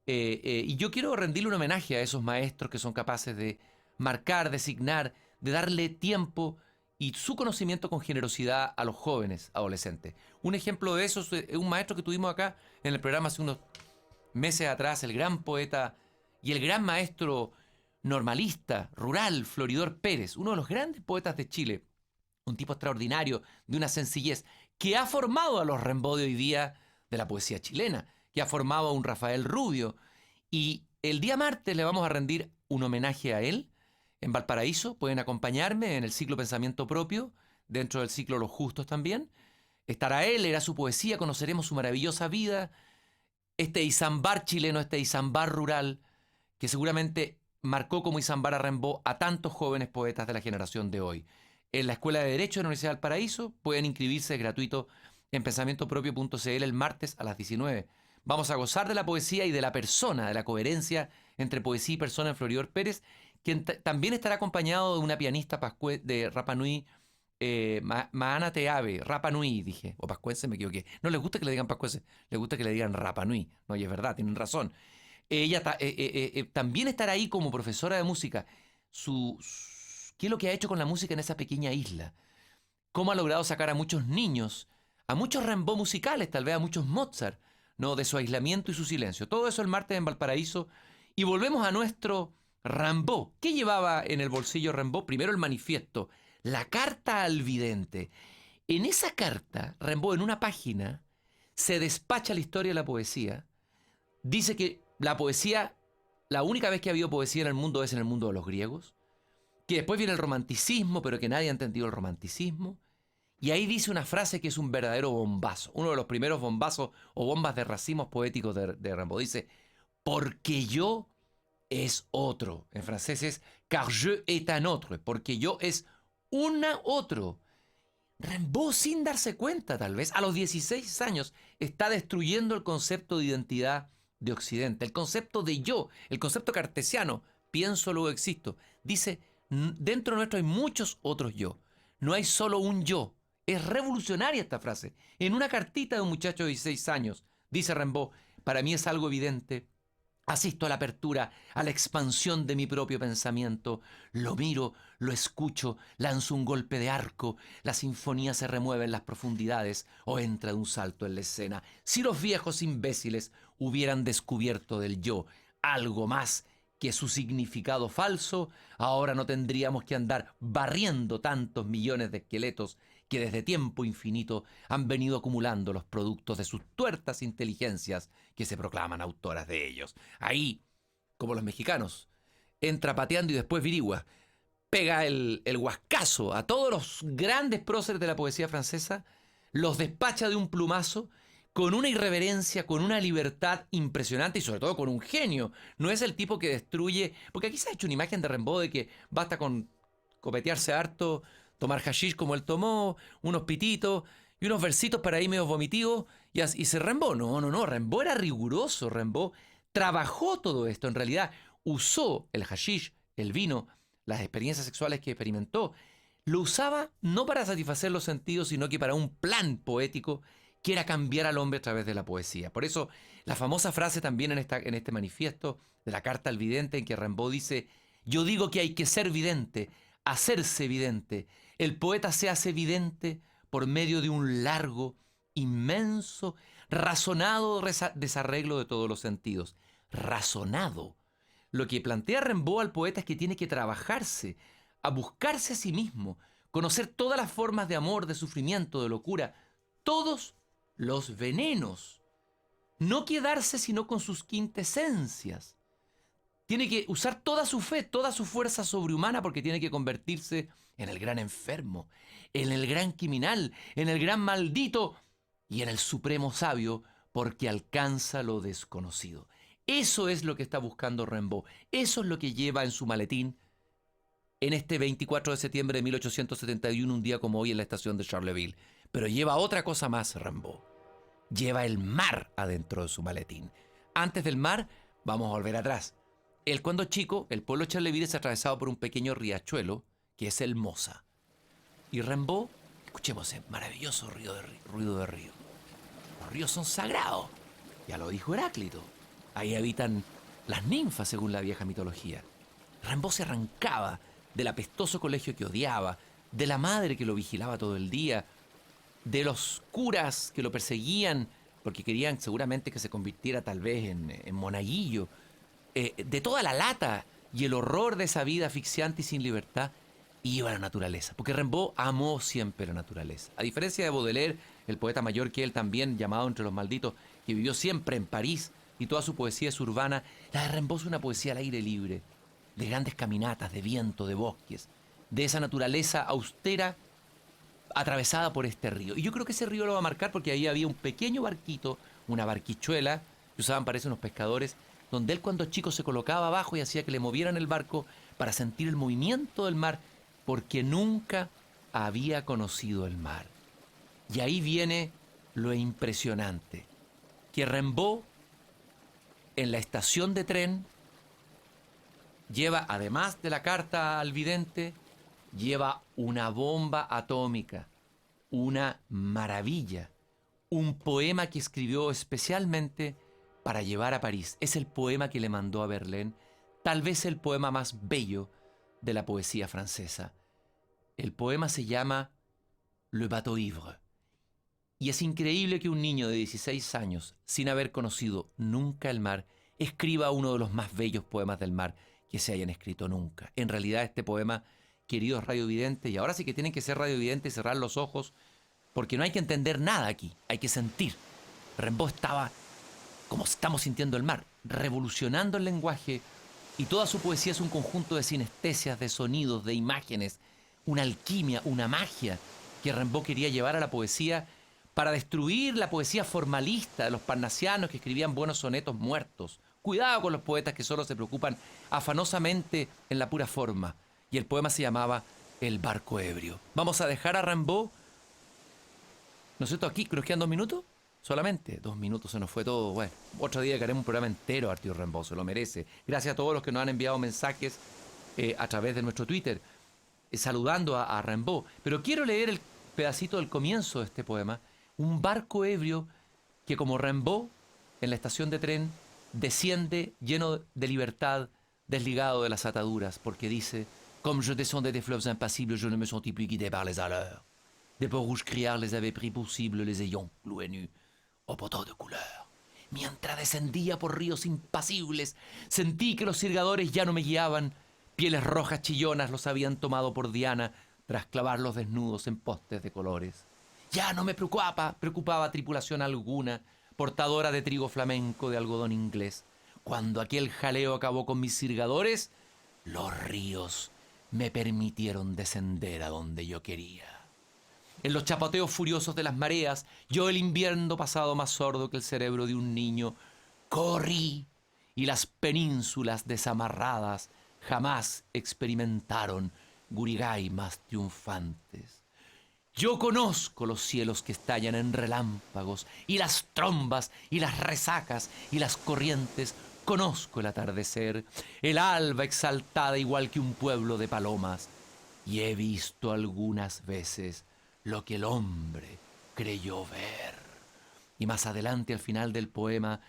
Y yo quiero rendirle un homenaje a esos maestros que son capaces de marcar, designar, de darle tiempo y su conocimiento con generosidad a los jóvenes adolescentes. Un ejemplo de eso es un maestro que tuvimos acá en el programa hace unos meses atrás, el gran poeta y el gran maestro normalista, rural, Floridor Pérez, uno de los grandes poetas de Chile, un tipo extraordinario, de una sencillez, que ha formado a los Rimbaud de hoy día de la poesía chilena, que ha formado a un Rafael Rubio. Y el día martes le vamos a rendir un homenaje a él en Valparaíso. Pueden acompañarme en el ciclo Pensamiento Propio, dentro del ciclo Los Justos también. Estará él, era su poesía, conoceremos su maravillosa vida, este Isambard chileno, este Isambard rural, que seguramente marcó como Isambard a Rimbaud a tantos jóvenes poetas de la generación de hoy. En la Escuela de Derecho de la Universidad de Valparaíso pueden inscribirse gratuito en pensamientopropio.cl el martes a las 19. Vamos a gozar de la poesía y de la persona, de la coherencia entre poesía y persona en Floridor Pérez, quien también estará acompañado de una pianista de Rapa Nui, Maana Teave, Rapa Nui, dije, o pascuense, me equivoqué. No les gusta que le digan pascuense, les gusta que le digan Rapa Nui. No, y es verdad, tienen razón. Ella también estará ahí como profesora de música. ¿Qué es lo que ha hecho con la música en esa pequeña isla? ¿Cómo ha logrado sacar a muchos niños, a muchos Rimbaud musicales, tal vez a muchos Mozart, ¿no?, de su aislamiento y su silencio? Todo eso el martes en Valparaíso. Y volvemos a nuestro Rimbaud. ¿Qué llevaba en el bolsillo Rimbaud? Primero el manifiesto, la carta al vidente. En esa carta, Rimbaud, en una página, se despacha la historia de la poesía. Dice que la poesía, la única vez que ha habido poesía en el mundo es en el mundo de los griegos, que después viene el romanticismo, pero que nadie ha entendido el romanticismo. Y ahí dice una frase que es un verdadero bombazo, uno de los primeros bombazos o bombas de racimos poéticos de Rimbaud. Dice: porque yo es otro. En francés es car je est un autre, porque yo es una otro. Rimbaud, sin darse cuenta tal vez, a los 16 años, está destruyendo el concepto de identidad de Occidente, el concepto de yo, el concepto cartesiano, pienso luego existo. Dice, dentro nuestro hay muchos otros yo, no hay solo un yo. Es revolucionaria esta frase. En una cartita de un muchacho de 16 años, dice Rimbaud, para mí es algo evidente. Asisto a la apertura, a la expansión de mi propio pensamiento. Lo miro, lo escucho, lanzo un golpe de arco. La sinfonía se remueve en las profundidades o entra de un salto en la escena. Si los viejos imbéciles hubieran descubierto del yo algo más que su significado falso, ahora no tendríamos que andar barriendo tantos millones de esqueletos que desde tiempo infinito han venido acumulando los productos de sus tuertas inteligencias que se proclaman autoras de ellos. Ahí, como los mexicanos, entra pateando y después virigua, pega el huascazo a todos los grandes próceres de la poesía francesa, los despacha de un plumazo, con una irreverencia, con una libertad impresionante y sobre todo con un genio. No es el tipo que destruye, porque aquí se ha hecho una imagen de Rimbaud de que basta con copetearse harto, tomar hashish como él tomó, unos pititos y unos versitos para ahí medio vomitivos y se Rimbaud. No, Rimbaud era riguroso, Rimbaud trabajó todo esto, en realidad usó el hashish, el vino, las experiencias sexuales que experimentó, lo usaba no para satisfacer los sentidos, sino que para un plan poético que era cambiar al hombre a través de la poesía. Por eso, la famosa frase también en este manifiesto de la Carta al Vidente, en que Rimbaud dice, yo digo que hay que ser vidente, hacerse vidente. El poeta se hace vidente por medio de un largo, inmenso, razonado desarreglo de todos los sentidos. Razonado. Lo que plantea Rimbaud al poeta es que tiene que trabajarse, a buscarse a sí mismo, conocer todas las formas de amor, de sufrimiento, de locura, todos los venenos. No quedarse sino con sus quintesencias. Tiene que usar toda su fe, toda su fuerza sobrehumana porque tiene que convertirse en el gran enfermo, en el gran criminal, en el gran maldito y en el supremo sabio porque alcanza lo desconocido. Eso es lo que está buscando Rimbaud. Eso es lo que lleva en su maletín en este 24 de septiembre de 1871, un día como hoy en la estación de Charleville. Pero lleva otra cosa más, Rimbaud. Lleva el mar adentro de su maletín. Antes del mar, vamos a volver atrás. Él cuando chico, el pueblo de Charleville es atravesado por un pequeño riachuelo, que es el Mosa. Y Rimbaud, escuchemos ese maravilloso ruido de río. Los ríos son sagrados. Ya lo dijo Heráclito. Ahí habitan las ninfas, según la vieja mitología. Rimbaud se arrancaba del apestoso colegio que odiaba, de la madre que lo vigilaba todo el día, de los curas que lo perseguían porque querían seguramente que se convirtiera tal vez en monaguillo, de toda la lata y el horror de esa vida asfixiante y sin libertad, iba a la naturaleza, porque Rimbaud amó siempre la naturaleza. A diferencia de Baudelaire, el poeta mayor que él también, llamado entre los malditos, que vivió siempre en París y toda su poesía es urbana, la de Rimbaud es una poesía al aire libre, de grandes caminatas, de viento, de bosques, de esa naturaleza austera atravesada por este río. Y yo creo que ese río lo va a marcar porque ahí había un pequeño barquito, una barquichuela, que usaban parece unos pescadores, donde él cuando chico se colocaba abajo y hacía que le movieran el barco para sentir el movimiento del mar, porque nunca había conocido el mar. Y ahí viene lo impresionante, que Rimbaud, en la estación de tren, lleva, además de la carta al vidente, lleva una bomba atómica, una maravilla, un poema que escribió especialmente para llevar a París. Es el poema que le mandó a Verlaine, tal vez el poema más bello de la poesía francesa. El poema se llama Le Bateau Ivre. Y es increíble que un niño de 16 años, sin haber conocido nunca el mar, escriba uno de los más bellos poemas del mar que se hayan escrito nunca. En realidad este poema, queridos radiovidentes, y ahora sí que tienen que ser radiovidentes y cerrar los ojos, porque no hay que entender nada aquí, hay que sentir. Rimbaud estaba, como estamos sintiendo el mar, revolucionando el lenguaje, y toda su poesía es un conjunto de sinestesias, de sonidos, de imágenes, una alquimia, una magia que Rimbaud quería llevar a la poesía para destruir la poesía formalista de los parnasianos que escribían buenos sonetos muertos, Cuidado con los poetas que solo se preocupan afanosamente en la pura forma. Y el poema se llamaba El barco ebrio. Vamos a dejar a Rimbaud, ¿no es cierto? Aquí, ¿nos quedan 2 minutos? Solamente 2 minutos, se nos fue todo. Bueno, otro día que haremos un programa entero, Arturo Rimbaud, se lo merece. Gracias a todos los que nos han enviado mensajes a través de nuestro Twitter, saludando a Rimbaud. Pero quiero leer el pedacito del comienzo de este poema. Un barco ebrio que, como Rimbaud, en la estación de tren, desciende lleno de libertad, desligado de las ataduras, porque dice: Comme je descendais des fleuves impassibles, je ne me sentis plus guidé par les alleurs. Des peaux rouges criards les avaient pris pour cible, les ayant cloués nus au poteau de couleur. Mientras descendía por ríos impasibles, sentí que los sirgadores ya no me guiaban. Pieles rojas chillonas los habían tomado por diana tras clavarlos desnudos en postes de colores. Ya no me preocupaba tripulación alguna, portadora de trigo flamenco de algodón inglés. Cuando aquel jaleo acabó con mis sirgadores, los ríos me permitieron descender a donde yo quería. En los chapoteos furiosos de las mareas, yo, el invierno pasado más sordo que el cerebro de un niño, corrí, y las penínsulas desamarradas jamás experimentaron gurigay más triunfantes. Yo conozco los cielos que estallan en relámpagos, y las trombas, y las resacas, y las corrientes. Conozco el atardecer, el alba exaltada igual que un pueblo de palomas, y he visto algunas veces lo que el hombre creyó ver. Y más adelante, al final del poema,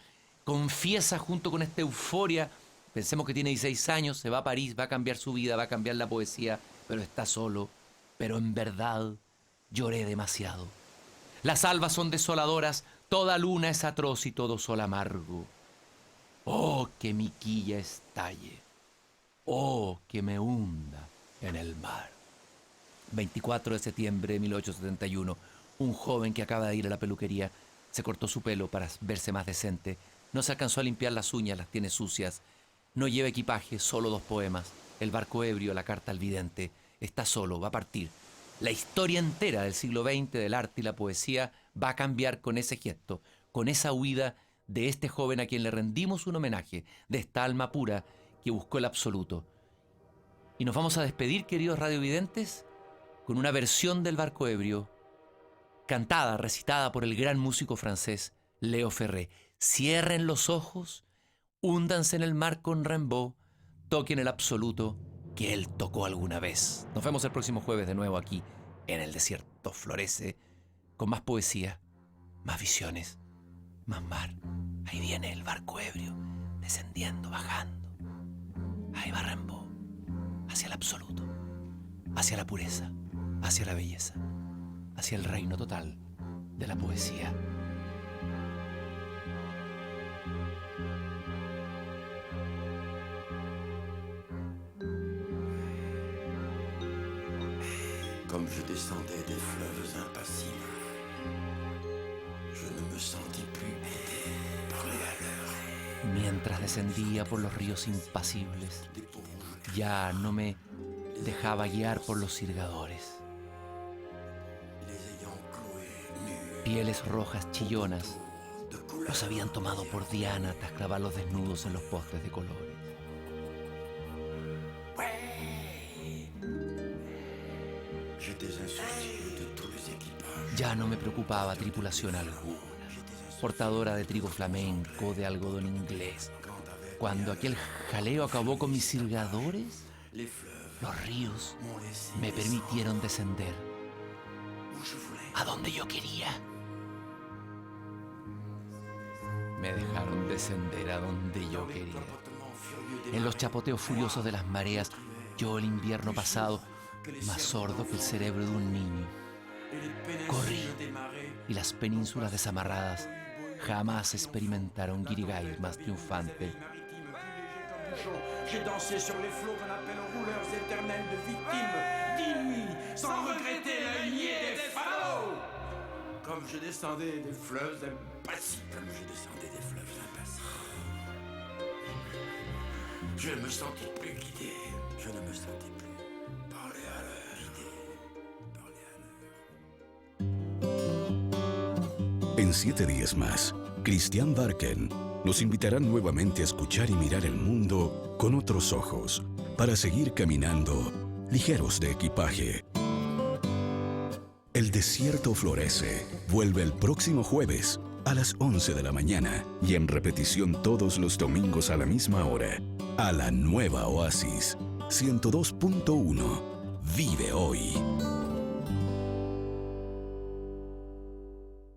confiesa junto con esta euforia, pensemos que tiene 16 años, se va a París, va a cambiar su vida, va a cambiar la poesía, pero está solo. Pero en verdad lloré demasiado. Las albas son desoladoras, toda luna es atroz y todo sol amargo. Oh, que mi quilla estalle, oh, que me hunda en el mar. 24 de septiembre de 1871, un joven que acaba de ir a la peluquería se cortó su pelo para verse más decente. No se alcanzó a limpiar las uñas, las tiene sucias. No lleva equipaje, solo 2 poemas. El barco ebrio, la carta al vidente. Está solo, va a partir. La historia entera del siglo XX, del arte y la poesía, va a cambiar con ese gesto, con esa huida de este joven a quien le rendimos un homenaje, de esta alma pura que buscó el absoluto. Y nos vamos a despedir, queridos radiovidentes, con una versión del barco ebrio, cantada, recitada por el gran músico francés Léo Ferré. Cierren los ojos, húndanse en el mar con Rimbaud, toquen el absoluto que él tocó alguna vez. Nos vemos el próximo jueves de nuevo aquí en El Desierto Florece, con más poesía, más visiones, más mar. Ahí viene el barco ebrio, descendiendo, bajando. Ahí va Rimbaud, hacia el absoluto, hacia la pureza, hacia la belleza, hacia el reino total de la poesía. Comme je descendais des fleuves impassibles, je ne me sentis plus guidé par les alleurs. Mientras descendía por los ríos impasibles, ya no me dejaba guiar por los sirgadores. Pieles rojas chillonas los habían tomado por diana tras clavarlos desnudos en los postes de colores. Ya no me preocupaba tripulación alguna, portadora de trigo flamenco, de algodón inglés. Cuando aquel jaleo acabó con mis sirgadores, los ríos me permitieron descender a donde yo quería. Me dejaron descender a donde yo quería. En los chapoteos furiosos de las mareas, yo, el invierno pasado, más sordo que el cerebro de un niño, corrí, y las penínsulas desamarradas jamás experimentaron guirigay más triunfante. J'ai dansé sur les flots qu'on appelle rouleurs éternels de victimes, 10 nuits, sans regretter la lignée des falots. Comme je descendais des fleuves impassibles, comme je descendais des fleuves impassibles, je ne me sentis plus guidé, je ne me sentis plus parler à l'heure, guidé, parler à l'heure. En 7 días más, Christian Barken nos invitarán nuevamente a escuchar y mirar el mundo con otros ojos, para seguir caminando ligeros de equipaje. El desierto florece. Vuelve el próximo jueves a las 11 de la mañana y en repetición todos los domingos a la misma hora. A la nueva Oasis 102.1. Vive hoy.